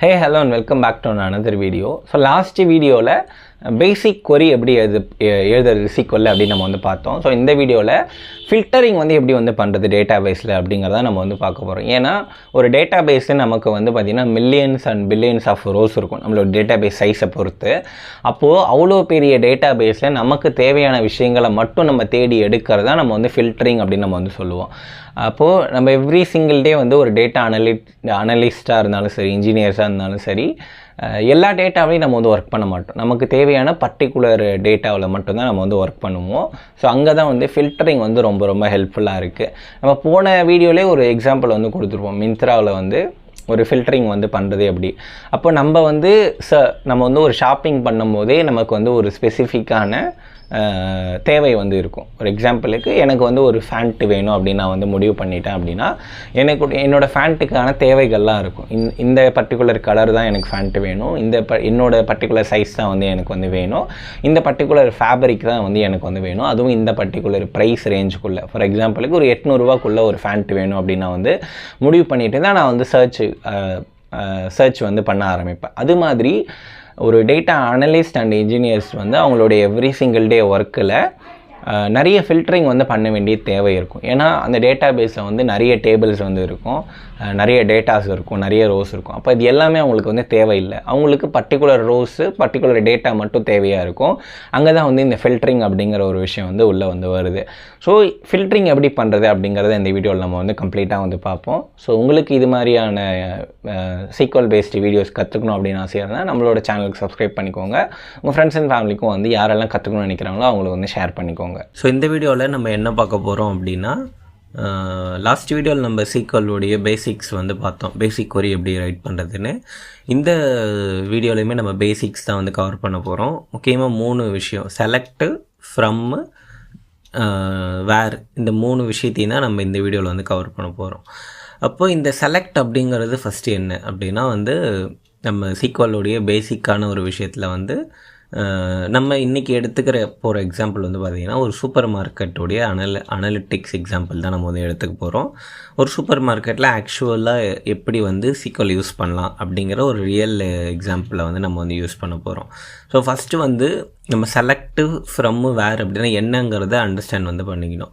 Hey, hello and welcome back to another video. So last video la basic query எப்படி எழுதுறது SQL அப்படி நம்ம பார்த்தோம். ஸோ இந்த வீடியோவில் ஃபில்டரிங் எப்படி பண்ணுறது டேட்டாபேஸில் அப்படிங்கிறத நம்ம பார்க்க போகிறோம். ஏன்னா ஒரு டேட்டாபேஸு நமக்கு பார்த்திங்கன்னா millions and billions of rows இருக்கும் நம்மளோட டேட்டாபேஸ் சைஸை பொறுத்து. அப்போது அவ்வளோ பெரிய டேட்டாபேஸில் நமக்கு தேவையான விஷயங்களை மட்டும் நம்ம தேடி எடுக்கிறதா நம்ம ஃபில்டரிங் அப்படின்னு நம்ம சொல்லுவோம். அப்போது நம்ம எவ்ரி சிங்கிள் டே ஒரு டேட்டா அனலிஸ்ட்டாக இருந்தாலும் சரி, இன்ஜினியர்ஸாக இருந்தாலும் சரி, எல்லா டேட்டாவிலையும் நம்ம ஒர்க் பண்ண மாட்டோம். நமக்கு தேவையான பர்டிகுலர் டேட்டாவில் மட்டும்தான் நம்ம ஒர்க் பண்ணுவோம். ஸோ அங்கே தான் ஃபில்டரிங் ரொம்ப ரொம்ப ஹெல்ப்ஃபுல்லாக இருக்குது. நம்ம போன வீடியோவிலே ஒரு எக்ஸாம்பிள் கொடுத்துருப்போம். மிந்த்ராவில் ஒரு ஃபில்டரிங் பண்ணுறது எப்படி. அப்போ நம்ம நம்ம ஒரு ஷாப்பிங் பண்ணும்போதே நமக்கு ஒரு ஸ்பெசிஃபிக்கான தேவை இருக்கும். ஒரு எக்ஸாம்பிளுக்கு எனக்கு ஒரு ஃபேண்ட்டு வேணும் அப்படின்னு நான் முடிவு பண்ணிட்டேன் அப்படின்னா என்னோடய ஃபேண்ட்டுக்கான தேவைகள்லாம் இருக்கும். இந்த பர்டிகுலர் கலர் தான் எனக்கு ஃபேண்ட்டு வேணும், என்னோடய பர்டிகுலர் சைஸ் தான் எனக்கு வேணும், இந்த பர்டிகுலர் ஃபேப்ரிக் தான் எனக்கு வேணும், அதுவும் இந்த பர்டிகுலர் ப்ரைஸ் ரேஞ்சுக்குள்ளே. ஃபார் எக்ஸாம்பிளுக்கு ஒரு 800 ரூபாக்குள்ளே ஒரு ஃபேண்ட்டு வேணும் அப்படின்னு நான் முடிவு பண்ணிவிட்டு தான் நான் சர்ச் பண்ண ஆரம்பிப்பேன். அது மாதிரி ஒரு டேட்டா அனலிஸ்ட் அண்ட் இன்ஜினியர்ஸ் அவங்களுடைய எவ்ரி சிங்கிள் டே ஒர்க்கில் நிறைய ஃபில்டரிங் பண்ண வேண்டிய தேவை இருக்கும். ஏன்னா அந்த டேட்டா பேஸில் நிறைய டேபிள்ஸ் இருக்கும், நிறைய டேட்டாஸ் இருக்கும், நிறைய ரோஸ் இருக்கும். அப்போ இது எல்லாமே அவங்களுக்கு தேவையில்லை. அவங்களுக்கு பர்டிகுலர் ரோஸு, பர்டிகுலர் டேட்டா மட்டும் தேவையாக இருக்கும். அங்கே தான் இந்த ஃபில்டரிங் அப்படிங்கிற ஒரு விஷயம் உள்ளே வருது. ஸோ ஃபில்டரிங் எப்படி பண்ணுறது அப்படிங்கிறத இந்த வீடியோவில் நம்ம கம்ப்ளீட்டாக பார்ப்போம். ஸோ உங்களுக்கு இது மாதிரியான SQL பேஸ்டு வீடியோஸ் கற்றுக்கணும் அப்படின்னு ஆசையாக இருந்தால் நம்மளோட சேனலுக்கு சப்ஸ்கிரைப் பண்ணிக்கோங்க. உங்கள் ஃப்ரெண்ட்ஸ் அண்ட் ஃபேமிலிக்கும் யாரெல்லாம் கற்றுக்கணும்னு நினைக்கிறாங்களோ அவங்களுக்கு ஷேர் பண்ணிக்கோங்க. ஸோ இந்த வீடியோவில் நம்ம என்ன பார்க்க போகிறோம் அப்படின்னா, லாஸ்ட் வீடியோவில் நம்ம SQLோடைய பேசிக்ஸ் பார்த்தோம், பேசிக் query எப்படி ரைட் பண்ணுறதுன்னு. இந்த வீடியோலையுமே நம்ம பேசிக்ஸ் தான் கவர் பண்ண போகிறோம். முக்கியமாக 3 விஷயம், செலக்ட், ஃப்ரம், வேர், இந்த 3 விஷயத்தையும் தான் நம்ம இந்த வீடியோவில் கவர் பண்ண போகிறோம். அப்போ இந்த செலக்ட் அப்படிங்கிறது ஃபஸ்ட்டு என்ன அப்படின்னா நம்ம SQLோடைய பேசிக்கான ஒரு விஷயத்தில் நம்ம இன்றைக்கி எடுத்துக்கிற போகிற எக்ஸாம்பிள் பார்த்திங்கன்னா ஒரு சூப்பர் மார்க்கெட்டோடைய அனலிட்டிக்ஸ் எக்ஸாம்பிள் தான் நம்ம எடுத்துக்க போகிறோம். ஒரு சூப்பர் மார்க்கெட்டில் ஆக்சுவலாக எப்படி SQL யூஸ் பண்ணலாம் அப்படிங்கிற ஒரு ரியல் எக்ஸாம்பிளை நம்ம யூஸ் பண்ண போகிறோம். ஸோ ஃபஸ்ட்டு நம்ம செலக்ட், ஃப்ரம், வேர் அப்படின்னா என்னங்கிறத அண்டர்ஸ்டாண்ட் பண்ணிக்கணும்.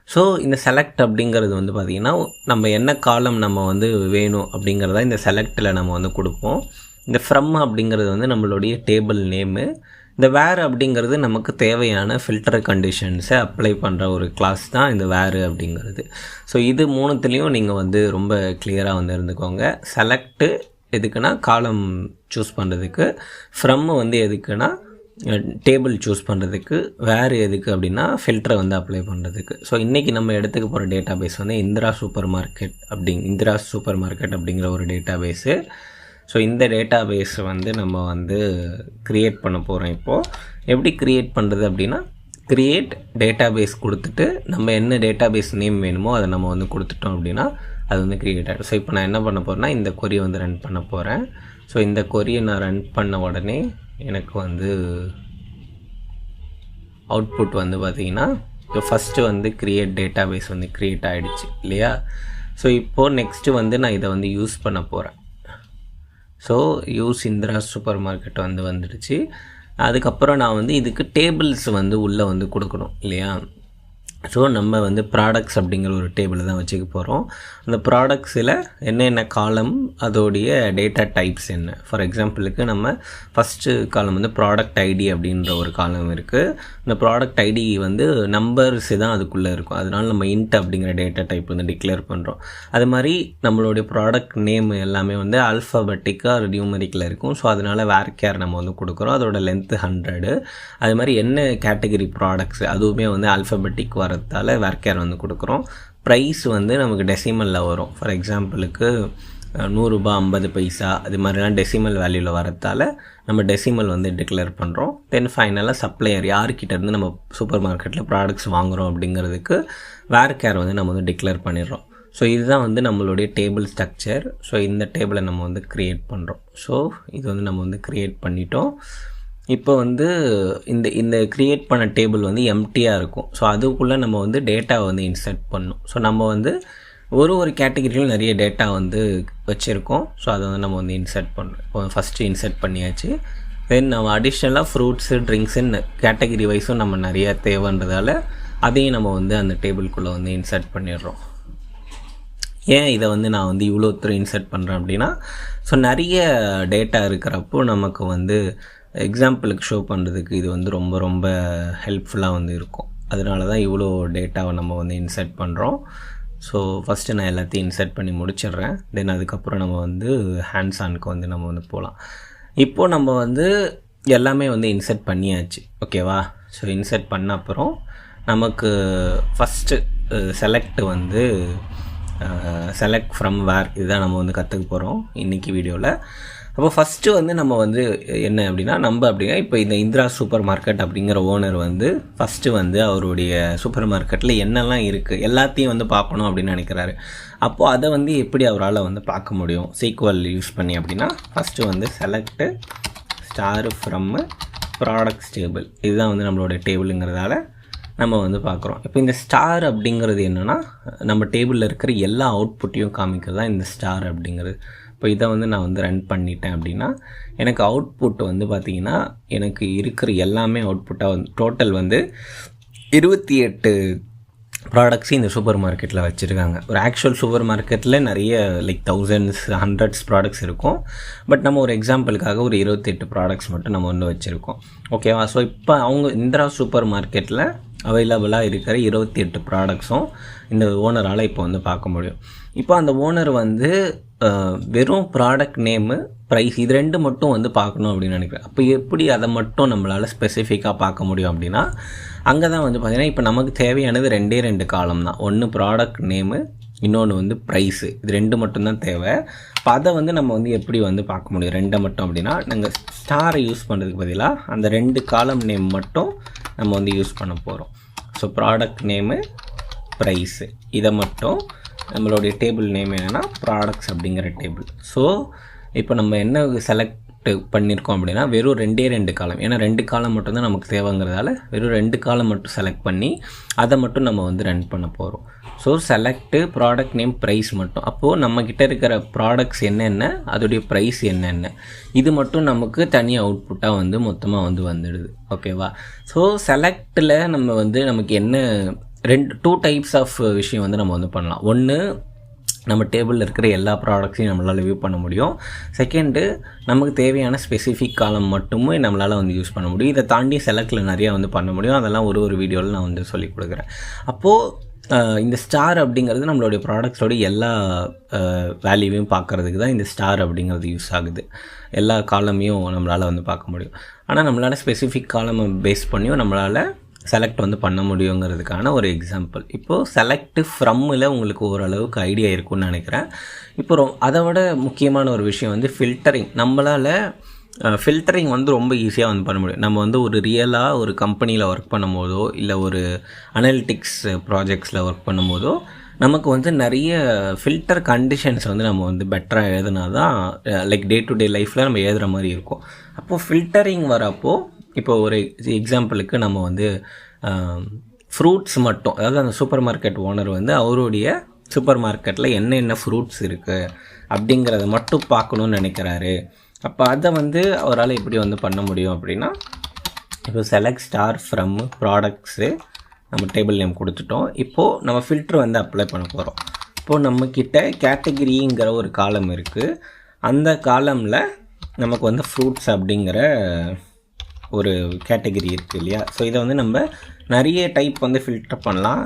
ஸோ இந்த செலக்ட் அப்படிங்கிறது பார்த்திங்கன்னா நம்ம என்ன காலம் நம்ம வேணும் அப்படிங்கிறத இந்த செலக்டில் நம்ம கொடுப்போம். இந்த ஃப்ரம் அப்படிங்கிறது நம்மளுடைய டேபிள் நேமு. இந்த வேர் அப்படிங்கிறது நமக்கு தேவையான ஃபில்டர் கண்டிஷன்ஸை அப்ளை பண்ணுற ஒரு கிளாஸ் தான் இந்த வேர் அப்படிங்கிறது. ஸோ இது 3த்துலேயும் நீங்கள் ரொம்ப கிளியராக இருந்துக்கோங்க. செலக்ட்டு எதுக்குன்னா காலம் சூஸ் பண்ணுறதுக்கு, ஃப்ரம் எதுக்குன்னா டேபிள் சூஸ் பண்ணுறதுக்கு, வேறு எதுக்கு அப்படின்னா ஃபில்டரை அப்ளை பண்ணுறதுக்கு. ஸோ இன்றைக்கி நம்ம எடுத்துக்க போகிற data base Indira super market அப்படிங்கிற ஒரு டேட்டா பேஸு. ஸோ இந்த டேட்டா பேஸ் நம்ம க்ரியேட் பண்ண போகிறோம். இப்போது எப்படி க்ரியேட் பண்ணுறது அப்படின்னா, க்ரியேட் டேட்டா பேஸ் கொடுத்துட்டு நம்ம என்ன டேட்டா பேஸ் நேம் வேணுமோ அதை நம்ம கொடுத்துட்டோம் அப்படின்னா அது க்ரியேட் ஆகிடும். ஸோ இப்போ நான் என்ன பண்ண போகிறேன்னா இந்த கொரியை ரன் பண்ண போகிறேன். ஸோ இந்த கொரியை நான் ரன் பண்ண உடனே எனக்கு அவுட்புட் பார்த்திங்கன்னா இப்போ first create data base create ஆகிடுச்சு இல்லையா. ஸோ இப்போது நெக்ஸ்ட்டு நான் இதை யூஸ் பண்ண போகிறேன். So use Indira super market வந்துடுச்சு. அதுக்கப்புறம் நான் இதுக்கு டேபிள்ஸ் உள்ளே கொடுக்கணும் இல்லையா. ஸோ நம்ம ப்ராடக்ட்ஸ் அப்படிங்கிற ஒரு டேபிளை தான் வச்சுக்க போகிறோம். அந்த ப்ராடக்ட்ஸில் என்னென்ன காலம், அதோடைய டேட்டா டைப்ஸ் என்ன. ஃபார் எக்ஸாம்பிளுக்கு நம்ம ஃபஸ்ட்டு காலம் ப்ராடக்ட் ஐடி அப்படின்ற ஒரு காலம் இருக்குது. இந்த ப்ராடக்ட் ஐடி நம்பர்ஸ் தான் அதுக்குள்ளே இருக்கும். அதனால் நம்ம இன்ட் அப்படிங்கிற டேட்டா டைப் டிக்ளேர் பண்ணுறோம். அது மாதிரி நம்மளுடைய ப்ராடக்ட் நேம் எல்லாமே ஆல்ஃபாபெட்டிக்காக நியூமரிக்கில் இருக்கும். ஸோ அதனால் வேர் கேர் நம்ம கொடுக்குறோம். அதோட லென்த்து 100. அது மாதிரி என்ன கேட்டகரி ப்ராடக்ட்ஸ் அதுவுமே ஆல்ஃபாபெட்டிக் வரத்தால் வேர் கேர் கொடுக்குறோம். ப்ரைஸ் நமக்கு டெசிமலில் வரும். ஃபார் எக்ஸாம்பிளுக்கு 100 ரூபா 50 பைசா அது மாதிரிலாம் டெசிமல் வேல்யூவில் வரத்தால் நம்ம டெசிமல் டிக்ளேர் பண்ணுறோம். தென் ஃபைனலாக சப்ளையர் யார்கிட்டேருந்து நம்ம சூப்பர் மார்க்கெட்டில் ப்ராடக்ட்ஸ் வாங்குகிறோம் அப்படிங்கிறதுக்கு வேர் கேர் நம்ம டிக்ளேர் பண்ணிடுறோம். ஸோ இதுதான் நம்மளுடைய டேபிள் ஸ்ட்ரக்சர். ஸோ இந்த டேபிளை நம்ம க்ரியேட் பண்ணுறோம். ஸோ இது நம்ம க்ரியேட் பண்ணிட்டோம். இப்போ இந்த க்ரியேட் பண்ண டேபிள் எம்டியாக இருக்கும். ஸோ அதுக்குள்ளே நம்ம டேட்டாவை இன்சர்ட் பண்ணணும். ஸோ நம்ம ஒரு கேட்டகரியிலும் நிறைய டேட்டா வந்து வச்சுருக்கோம். ஸோ அதை வந்து நம்ம வந்து இன்சர்ட் பண்ணுறோம். இப்போ ஃபஸ்ட்டு இன்சர்ட் பண்ணியாச்சு. தென் நம்ம அடிஷ்னலாக ஃப்ரூட்ஸு ட்ரிங்க்ஸுன்னு கேட்டகரி வைஸும் நம்ம நிறையா தேவைன்றதால அதையும் நம்ம வந்து அந்த டேபிள்குள்ளே வந்து இன்சர்ட் பண்ணிடுறோம். ஏன் இதை வந்து நான் வந்து இவ்வளோ இன்சர்ட் பண்ணுறேன் அப்படின்னா, ஸோ நிறைய டேட்டா இருக்கிறப்போ நமக்கு வந்து எக்ஸாம்பிளுக்கு ஷோ பண்ணுறதுக்கு இது வந்து ரொம்ப ரொம்ப ஹெல்ப்ஃபுல்லாக வந்து இருக்கும். அதனால தான் இவ்வளோ டேட்டாவை நம்ம வந்து இன்சர்ட் பண்ணுறோம். ஸோ ஃபஸ்ட்டு நான் எல்லாத்தையும் இன்சர்ட் பண்ணி முடிச்சிடுறேன். தென் அதுக்கப்புறம் நம்ம வந்து ஹேண்ட்ஸ் ஆனுக்கு வந்து நம்ம வந்து போகலாம். இப்போது நம்ம வந்து எல்லாமே வந்து இன்சர்ட் பண்ணியாச்சு, ஓகேவா? ஸோ இன்சர்ட் பண்ண அப்புறம் நமக்கு ஃபஸ்ட்டு செலக்ட் வந்து செலக்ட் ஃப்ரம் வேர் இதுதான் நம்ம வந்து கற்றுக்க போகிறோம் இன்றைக்கி வீடியோவில். அப்போ ஃபஸ்ட்டு வந்து நம்ம வந்து என்ன அப்படின்னா இப்போ இந்த இந்திரா சூப்பர் மார்க்கெட் அப்படிங்கிற ஓனர் வந்து ஃபஸ்ட்டு வந்து அவருடைய சூப்பர் மார்க்கெட்டில் என்னெல்லாம் இருக்குது எல்லாத்தையும் வந்து பார்க்கணும் அப்படின்னு நினைக்கிறாரு. அப்போது அதை வந்து எப்படி அவரால் வந்து பார்க்க முடியும் சீக்வல் யூஸ் பண்ணி அப்படின்னா, ஃபஸ்ட்டு வந்து select star from products table இதுதான் வந்து நம்மளோட டேபிளுங்கிறதால நம்ம வந்து பார்க்குறோம். இப்போ இந்த ஸ்டார் அப்படிங்கிறது என்னென்னா, நம்ம டேபிளில் இருக்கிற எல்லா அவுட்புட்டையும் காமிக்கிறது தான் இந்த ஸ்டார் அப்படிங்கிறது. இப்போ இதை வந்து நான் வந்து ரன் பண்ணிட்டேன் அப்படின்னா எனக்கு அவுட்புட் வந்து பார்த்திங்கன்னா எனக்கு இருக்கிற எல்லாமே அவுட்புட்டாக வந்து டோட்டல் வந்து 28 ப்ராடக்ட்ஸு இந்த சூப்பர் மார்க்கெட்டில் வச்சுருக்காங்க. ஒரு ஆக்சுவல் சூப்பர் மார்க்கெட்டில் நிறைய லைக் தௌசண்ட்ஸ் ஹண்ட்ரட்ஸ் ப்ராடக்ட்ஸ் இருக்கும். பட் நம்ம ஒரு எக்ஸாம்பிளுக்காக ஒரு 28 ப்ராடக்ட்ஸ் மட்டும் நம்ம வந்து வச்சுருக்கோம், ஓகேவா? ஸோ இப்போ அவங்க இந்திரா சூப்பர் மார்க்கெட்டில் அவைலபிளாக இருக்கிற 28 ப்ராடக்ட்ஸும் இந்த ஓனரால் இப்போ வந்து பார்க்க முடியும். இப்போ அந்த ஓனர் வந்து வெறும் ப்ராடக்ட் நேமு ப்ரைஸ் இது ரெண்டு மட்டும் வந்து பார்க்கணும் அப்படின்னு நினைக்கிறேன். அப்போ எப்படி அதை மட்டும் நம்மளால் ஸ்பெசிஃபிக்காக பார்க்க முடியும் அப்படின்னா, அங்கே தான் வந்து பார்த்திங்கன்னா இப்போ நமக்கு தேவையானது 2 காலம் தான். ஒன்று ப்ராடக்ட் நேமு, இன்னொன்று வந்து ப்ரைஸு. இது ரெண்டு மட்டும்தான் தேவை. இப்போ அதை வந்து நம்ம வந்து எப்படி வந்து பார்க்க முடியும் ரெண்டை மட்டும் அப்படின்னா, நாங்கள் ஸ்டாரை யூஸ் பண்ணுறதுக்கு பதிலாக அந்த 2 காலம் நேம் மட்டும் நம்ம வந்து யூஸ் பண்ண போகிறோம். ஸோ ப்ராடக்ட் நேமு, ப்ரைஸு இதை மட்டும் நம்மளுடைய டேபிள் நேம் என்னென்னா ப்ராடக்ட்ஸ் அப்படிங்கிற டேபிள். ஸோ இப்போ நம்ம என்ன செலக்ட் பண்ணியிருக்கோம் அப்படின்னா வெறும் 2 காலம், ஏன்னா 2 காலம் மட்டும்தான் நமக்கு தேவைங்கிறதால வெறும் 2 காலம் மட்டும் செலக்ட் பண்ணி அதை மட்டும் நம்ம வந்து ரன் பண்ண போகிறோம். So select product name price மட்டும். அப்போது நம்மக்கிட்ட இருக்கிற ப்ராடக்ட்ஸ் என்னென்ன, அதோடைய ப்ரைஸ் என்னென்ன, இது மட்டும் நமக்கு தனி அவுட்புட்டாக வந்து மொத்தமாக வந்து வந்துடுது, ஓகேவா? ஸோ செலக்டில் நம்ம வந்து நமக்கு என்ன 2 டைப்ஸ் ஆஃப் விஷயம் வந்து நம்ம வந்து பண்ணலாம். ஒன்று, நம்ம டேபிளில் இருக்கிற எல்லா ப்ராடக்ட்ஸையும் நம்மளால் வியூ பண்ண முடியும். செகண்டு, நமக்கு தேவையான ஸ்பெசிஃபிக் காலம் மட்டுமே நம்மளால் வந்து யூஸ் பண்ண முடியும். இதை தாண்டி செலக்டில் நிறையா வந்து பண்ண முடியும். அதெல்லாம் ஒரு வீடியோவில் நான் வந்து சொல்லிக் கொடுக்குறேன். அப்போது இந்த ஸ்டார் அப்படிங்கிறது நம்மளுடைய ப்ராடக்ட்ஸோடைய எல்லா வேல்யூவையும் பார்க்குறதுக்கு தான் இந்த ஸ்டார் அப்படிங்கிறது யூஸ் ஆகுது. எல்லா காலமையும் நம்மளால் வந்து பார்க்க முடியும். ஆனால் நம்மளால் ஸ்பெசிஃபிக் காலம் பேஸ் பண்ணியும் நம்மளால் செலக்ட் வந்து பண்ண முடியுங்கிறதுக்கான ஒரு எக்ஸாம்பிள். இப்போது செலக்ட் ஃப்ரம்மில் உங்களுக்கு ஓரளவுக்கு ஐடியா இருக்குன்னு நினைக்கிறேன். இப்போ அதை விட முக்கியமான ஒரு விஷயம் வந்து ஃபில்டரிங். நம்மளால் ஃபில்டரிங் வந்து ரொம்ப ஈஸியாக வந்து பண்ண முடியும். நம்ம வந்து ஒரு ரியலாக ஒரு கம்பெனியில் ஒர்க் பண்ணும் போதோ இல்லை ஒரு அனலிட்டிக்ஸ் ப்ராஜெக்ட்ஸில் ஒர்க் பண்ணும் போதோ நமக்கு வந்து நிறைய ஃபில்டர் கண்டிஷன்ஸ் வந்து நம்ம வந்து பெட்டராக எழுதுனா தான் லைக் டே டு டே லைஃப்பில் நம்ம எழுதுகிற மாதிரி இருக்கும். அப்போது ஃபில்டரிங் வரப்போ இப்போ ஒரு எக்ஸாம்பிளுக்கு நம்ம வந்து ஃப்ரூட்ஸ் மட்டும், அதாவது அந்த சூப்பர் மார்க்கெட் ஓனர் வந்து அவருடைய சூப்பர் மார்க்கெட்டில் என்னென்ன ஃப்ரூட்ஸ் இருக்குது அப்படிங்கிறத மட்டும் பார்க்கணுன்னு நினைக்கிறாரு. அப்போ அதை வந்து அவரால் எப்படி வந்து பண்ண முடியும் அப்படின்னா, இப்போ செலக்ட் ஸ்டார் ஃப்ரம் ப்ராடக்ட்ஸு நம்ம டேபிள் நேம் கொடுத்துட்டோம். இப்போது நம்ம ஃபில்ட்ரு வந்து அப்ளை பண்ண போகிறோம். இப்போது நம்மக்கிட்ட கேட்டகிரிங்கிற ஒரு காலம் இருக்குது. அந்த காலமில் நமக்கு வந்து ஃப்ரூட்ஸ் அப்படிங்கிற ஒரு கேட்டகிரி இருக்குது இல்லையா? ஸோ இதை வந்து நம்ம நிறைய டைப் வந்து ஃபில்டர் பண்ணலாம்.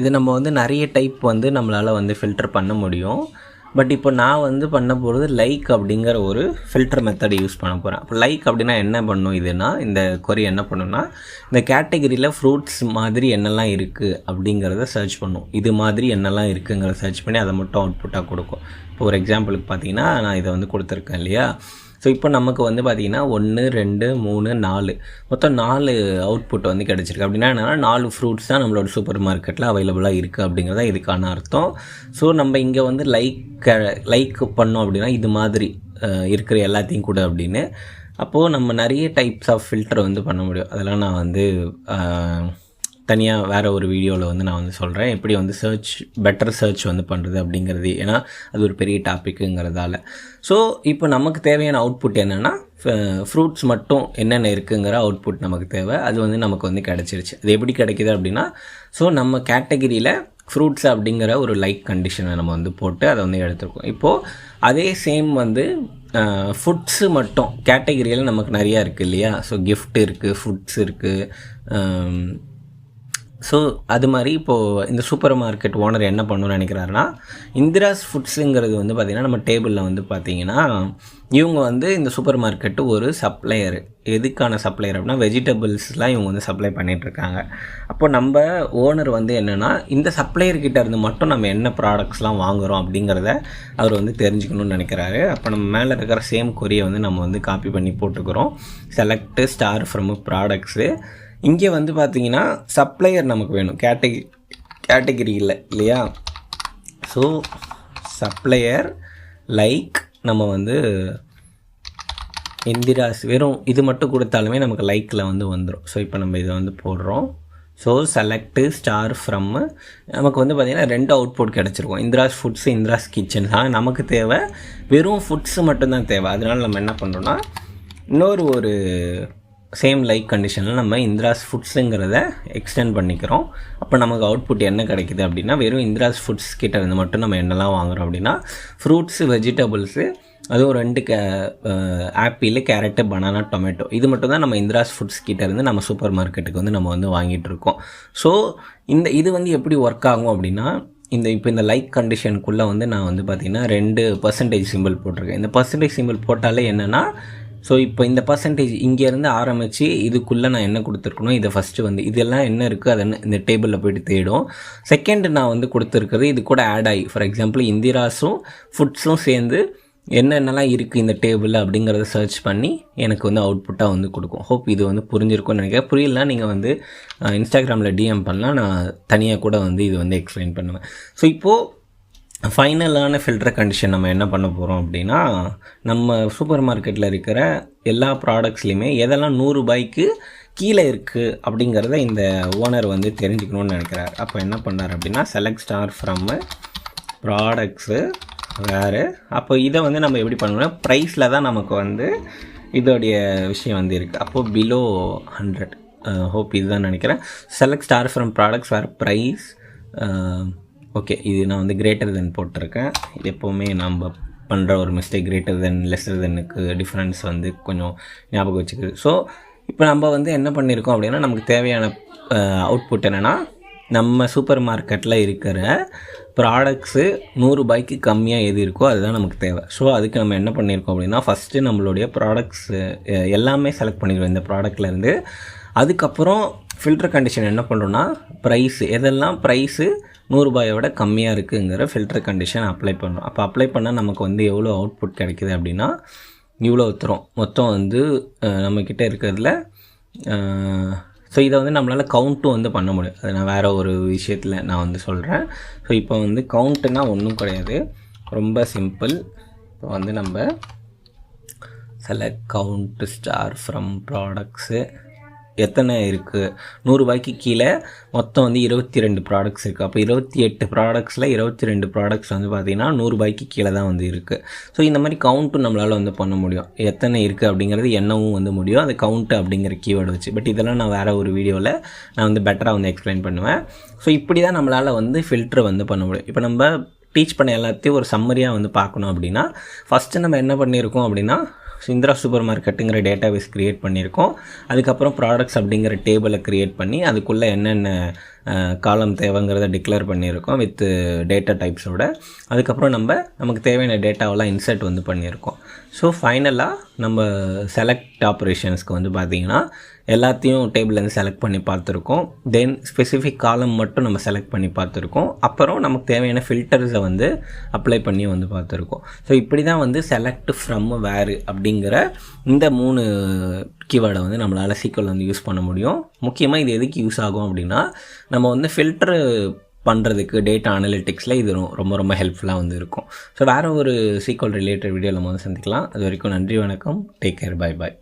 இது நம்ம வந்து நிறைய டைப் வந்து நம்மளால் வந்து ஃபில்டர் பண்ண முடியும். பட் இப்போ நான் வந்து பண்ண போகிறது லைக் அப்படிங்கிற ஒரு ஃபில்டர் மெத்தட் யூஸ் பண்ண போகிறேன். அப்போ லைக் அப்படின்னா என்ன பண்ணும், இதுனா இந்த கொரி என்ன பண்ணுன்னா, இந்த கேட்டகிரியில் ஃப்ரூட்ஸ் மாதிரி என்னெல்லாம் இருக்குது அப்படிங்கிறத சர்ச் பண்ணும். இது மாதிரி என்னெல்லாம் இருக்குங்கிறத சர்ச் பண்ணி அதை மட்டும் அவுட்புட்டாக கொடுக்கும். இப்போ ஒரு எக்ஸாம்பிளுக்கு பார்த்தீங்கன்னா நான் இதை வந்து கொடுத்துருக்கேன் இல்லையா? ஸோ இப்போ நமக்கு வந்து பார்த்திங்கன்னா 1 2 3 4 மொத்தம் 4 அவுட்புட் வந்து கிடச்சிருக்கு. அப்படின்னா என்னென்னா 4 ஃப்ரூட்ஸ் தான் நம்மளோட சூப்பர் மார்க்கெட்டில் அவைலபிளாக இருக்குது அப்படிங்கிறதா இதுக்கான அர்த்தம். ஸோ நம்ம இங்கே வந்து லைக் பண்ணோம் அப்படின்னா இது மாதிரி இருக்கிற எல்லாத்தையும் கூட அப்படின்னு. அப்போது நம்ம நிறைய டைப்ஸ் ஆஃப் ஃபில்டர் வந்து பண்ண முடியும். அதெல்லாம் நான் வந்து தனியாக வேறு ஒரு வீடியோவில் வந்து நான் வந்து சொல்கிறேன், எப்படி வந்து பெட்டர் சர்ச் வந்து பண்ணுறது அப்படிங்கிறது. ஏன்னா அது ஒரு பெரிய டாப்பிக்குங்கிறதால. ஸோ இப்போ நமக்கு தேவையான அவுட்புட் என்னென்னா, ஃப்ரூட்ஸ் மட்டும் என்னென்ன இருக்குங்கிற அவுட்புட் நமக்கு தேவை. அது வந்து நமக்கு வந்து கிடச்சிருச்சு. அது எப்படி கிடைக்கிது அப்படின்னா, ஸோ நம்ம கேட்டகிரியில் ஃப்ரூட்ஸ் அப்படிங்கிற ஒரு லைக் கண்டிஷனை நம்ம வந்து போட்டு அதை வந்து எடுத்துருக்கோம். இப்போது அதே சேம் வந்து ஃபுட்ஸு மட்டும் கேட்டகிரியில் நமக்கு நிறையா இருக்குது இல்லையா. ஸோ கிஃப்ட் இருக்குது, ஃபுட்ஸ் இருக்குது. ஸோ அது மாதிரி இப்போது இந்த சூப்பர் மார்க்கெட் ஓனர் என்ன பண்ணணும்னு நினைக்கிறாருன்னா, இந்திராஸ் ஃபுட்ஸுங்கிறது வந்து பார்த்திங்கன்னா நம்ம டேபிளில் வந்து பார்த்திங்கன்னா இவங்க வந்து இந்த சூப்பர் மார்க்கெட்டு ஒரு சப்ளையர். எதுக்கான சப்ளையர் அப்படின்னா வெஜிடபிள்ஸ்லாம் இவங்க வந்து சப்ளை பண்ணிகிட்ருக்காங்க. அப்போ நம்ம ஓனர் வந்து என்னென்னா, இந்த சப்ளையர்கிட்ட இருந்து மட்டும் நம்ம என்ன ப்ராடக்ட்ஸ்லாம் வாங்குகிறோம் அப்படிங்கிறத அவர் வந்து தெரிஞ்சுக்கணும்னு நினைக்கிறாரு. அப்போ நம்ம மேலே இருக்கிற சேம் கொரியை வந்து நம்ம வந்து காப்பி பண்ணி போட்டுக்கிறோம். Select star from products. இங்கே வந்து பார்த்திங்கன்னா சப்ளையர் நமக்கு வேணும், கேட்டகிரி இல்லையா. ஸோ சப்ளையர் லைக் நம்ம வந்து இந்திராஸ் வெறும் இது மட்டும் கொடுத்தாலுமே நமக்கு லைக்கில் வந்து வந்துடும். ஸோ இப்போ நம்ம இதை வந்து போடுறோம். ஸோ செலக்டு ஸ்டார் ஃப்ரம் நமக்கு வந்து பார்த்திங்கன்னா 2 அவுட்புட் கிடச்சிருக்கும், இந்திராஸ் ஃபுட்ஸு, இந்திராஸ் கிச்சன். ஆனால் நமக்கு தேவை வெறும் ஃபுட்ஸு மட்டும்தான் தேவை. அதனால் நம்ம என்ன பண்ணுறோன்னா, இன்னொரு ஒரு சேம் லைக் கண்டிஷனில் நம்ம இந்திராஸ் ஃபுட்ஸுங்கிறத எக்ஸ்டெண்ட் பண்ணிக்கிறோம். அப்போ நமக்கு அவுட்புட் என்ன கிடைக்குது அப்படின்னா, வெறும் இந்திராஸ் ஃபுட்ஸ் கிட்ட இருந்து மட்டும் நம்ம என்னெல்லாம் வாங்குகிறோம் அப்படின்னா, ஃப்ரூட்ஸு, வெஜிடபிள்ஸு, அதுவும் 2 ஆப்பிள், கேரட்டு, பனானா, டொமேட்டோ. இது மட்டும் தான் நம்ம இந்திராஸ் ஃபுட்ஸ் கிட்ட இருந்து நம்ம சூப்பர் மார்க்கெட்டுக்கு வந்து நம்ம வந்து வாங்கிட்டு இருக்கோம். ஸோ இது வந்து எப்படி ஒர்க் ஆகும் அப்படின்னா, இப்போ இந்த லைக் கண்டிஷனுக்குள்ளே வந்து நான் வந்து பார்த்திங்கன்னா 2% சிம்பிள் போட்டிருக்கேன். இந்த பர்சன்டேஜ் சிம்பிள் போட்டாலே என்னென்னா, ஸோ இப்போ இந்த பர்சன்டேஜ் இங்கேருந்து ஆரம்பித்து இதுக்குள்ளே நான் என்ன கொடுத்துருக்கணும், இதை ஃபஸ்ட்டு வந்து இதெல்லாம் என்ன இருக்குது அதை இந்த டேபிளில் போய்ட்டு தேடும். செகண்ட் நான் வந்து கொடுத்துருக்கிறது இது கூட ஆட் ஆகி, ஃபார் எக்ஸாம்பிள் இந்திராஸும் ஃபுட்ஸும் சேர்ந்து என்னென்னலாம் இருக்குது இந்த டேபிளில் அப்படிங்கிறத சர்ச் பண்ணி எனக்கு வந்து அவுட்புட்டாக வந்து கொடுக்கும். ஹோப் இது வந்து புரிஞ்சிருக்கும்னு நினைக்கிறேன். புரியலனா நீங்கள் வந்து இன்ஸ்டாகிராமில் டிஎம் பண்ணலாம், நான் தனியாக கூட வந்து இது வந்து எக்ஸ்பிளைன் பண்ணுவேன். ஸோ இப்போது ஃபைனலான ஃபில்டர் கண்டிஷன் நம்ம என்ன பண்ண போகிறோம் அப்படின்னா, நம்ம சூப்பர் மார்க்கெட்டில் இருக்கிற எல்லா ப்ராடக்ட்ஸ்லையுமே எதெல்லாம் 100 ரூபாய்க்கு கீழே இருக்குது அப்படிங்கிறத இந்த ஓனர் வந்து தெரிஞ்சுக்கணுன்னு நினைக்கிறார். அப்போ என்ன பண்ணார் அப்படின்னா, செலக்ட் ஸ்டார் ஃப்ரம் ப்ராடக்ட்ஸு வேறு. அப்போ இதை வந்து நம்ம எப்படி பண்ணணும்னா, ப்ரைஸில் தான் நமக்கு வந்து இதோடைய விஷயம் வந்து இருக்குது. அப்போது பிலோ 100 ஹோப் இதுதான் நினைக்கிறேன். செலக்ட் ஸ்டார் ஃப்ரம் ப்ராடக்ட்ஸ் வேறு ப்ரைஸ். ஓகே, இது நான் வந்து கிரேட்டர் தென் போட்டிருக்கேன். இது எப்போவுமே நம்ம பண்ணுற ஒரு மிஸ்டேக், கிரேட்டர் தென் லெஸ்ஸர் தென்னுக்கு டிஃப்ரென்ஸ் வந்து கொஞ்சம் ஞாபகம் வச்சுக்குது. ஸோ இப்போ நம்ம வந்து என்ன பண்ணியிருக்கோம் அப்படின்னா, நமக்கு தேவையான அவுட்புட் என்னென்னா, நம்ம சூப்பர் மார்க்கெட்டில் இருக்கிற ப்ராடக்ட்ஸு 100 ரூபாய்க்கு கம்மியாக எது இருக்கோ அதுதான் நமக்கு தேவை. ஸோ அதுக்கு நம்ம என்ன பண்ணியிருக்கோம் அப்படின்னா, ஃபஸ்ட்டு நம்மளுடைய ப்ராடக்ட்ஸு எல்லாமே செலக்ட் பண்ணிடுவோம் இந்த ப்ராடக்ட்லேருந்து. அதுக்கப்புறம் ஃபில்டர் கண்டிஷன் என்ன பண்ணுறோன்னா, ப்ரைஸு எதெல்லாம் ப்ரைஸு 100 ரூபாயை விட கம்மியாக இருக்குங்கிற ஃபில்டர் கண்டிஷன் அப்ளை பண்ணுறோம். அப்போ அப்ளை பண்ணால் நமக்கு வந்து எவ்வளோ அவுட்புட் கிடைக்கிது அப்படின்னா, இவ்வளோ தரும். மொத்தம் வந்து நம்மக்கிட்ட இருக்கிறதுல. ஸோ இதை வந்து நம்மளால் கவுண்ட்டும் வந்து பண்ண முடியும். அது நான் வேறு ஒரு விஷயத்தில் நான் வந்து சொல்கிறேன். ஸோ இப்போ வந்து கவுண்ட்டுனா ஒன்றும் கிடையாது, ரொம்ப சிம்பிள். இப்போ வந்து நம்ம select count star from products எத்தனை இருக்குது, 100 ரூபாய்க்கு கீழே மொத்தம் வந்து 22 ப்ராடக்ட்ஸ் இருக்குது. அப்போ 28 ப்ராடக்ட்ஸில் 22 ப்ராடக்ட்ஸ் வந்து பார்த்திங்கன்னா 100 ரூபாய்க்கு கீழே தான் வந்து இருக்குது. ஸோ இந்த மாதிரி கவுண்ட்டும் நம்மளால் வந்து பண்ண முடியும். எத்தனை இருக்குது அப்படிங்கிறது எண்ணவும் வந்து முடியும், அது கவுண்ட்டு அப்படிங்கிற கீவேர்டு வச்சு. பட் இதெல்லாம் நான் வேறு ஒரு வீடியோவில் நான் வந்து பெட்டராக வந்து எக்ஸ்பிளைன் பண்ணுவேன். ஸோ இப்படி தான் நம்மளால் வந்து ஃபில்ட்ரு வந்து பண்ண முடியும். இப்போ நம்ம டீச் பண்ண எல்லாத்தையும் ஒரு சம்மரியாக வந்து பார்க்கணும் அப்படின்னா, ஃபஸ்ட்டு நம்ம என்ன பண்ணியிருக்கோம் அப்படின்னா, இந்திரா சூப்பர் மார்க்கெட்டுங்கிற டேட்டாபேஸ் க்ரியேட் பண்ணியிருக்கோம். அதுக்கப்புறம் ப்ராடக்ட்ஸ் அப்படிங்கிற டேபிளை க்ரியேட் பண்ணி அதுக்குள்ளே என்னென்ன காலம் தேவைங்கிறத டிக்ளேர் பண்ணியிருக்கோம் வித் டேட்டா டைப்ஸோட. அதுக்கப்புறம் நமக்கு தேவையான டேட்டாவெல்லாம் இன்சர்ட் வந்து பண்ணியிருக்கோம். ஸோ ஃபைனலாக நம்ம செலக்ட் ஆப்ரேஷன்ஸ்க்கு வந்து பார்த்திங்கன்னா எல்லாத்தையும் டேபிள்லேருந்து செலக்ட் பண்ணி பார்த்துருக்கோம். தென் ஸ்பெசிஃபிக் காலம் மட்டும் நம்ம செலக்ட் பண்ணி பார்த்துருக்கோம். அப்புறம் நமக்கு தேவையான ஃபில்டர்ஸை வந்து அப்ளை பண்ணி வந்து பார்த்துருக்கோம். ஸோ இப்படி தான் வந்து செலக்ட் ஃப்ரம் வேறு அப்படிங்கிற இந்த 3 கீவேர்டை வந்து நம்மளால் SQL வந்து யூஸ் பண்ண முடியும். முக்கியமாக இது எதுக்கு யூஸ் ஆகும் அப்படின்னா, நம்ம வந்து ஃபில்டரு பண்ணுறதுக்கு டேட்டா அனலிட்டிக்ஸில் இது ரொம்ப ரொம்ப ஹெல்ப்ஃபுல்லாக வந்து இருக்கும். ஸோ வேறு ஒரு SQL ரிலேட்டட் வீடியோவில் நம்ம வந்து சந்திக்கலாம். அது வரைக்கும் நன்றி, வணக்கம், டேக் கேர், பை பாய்.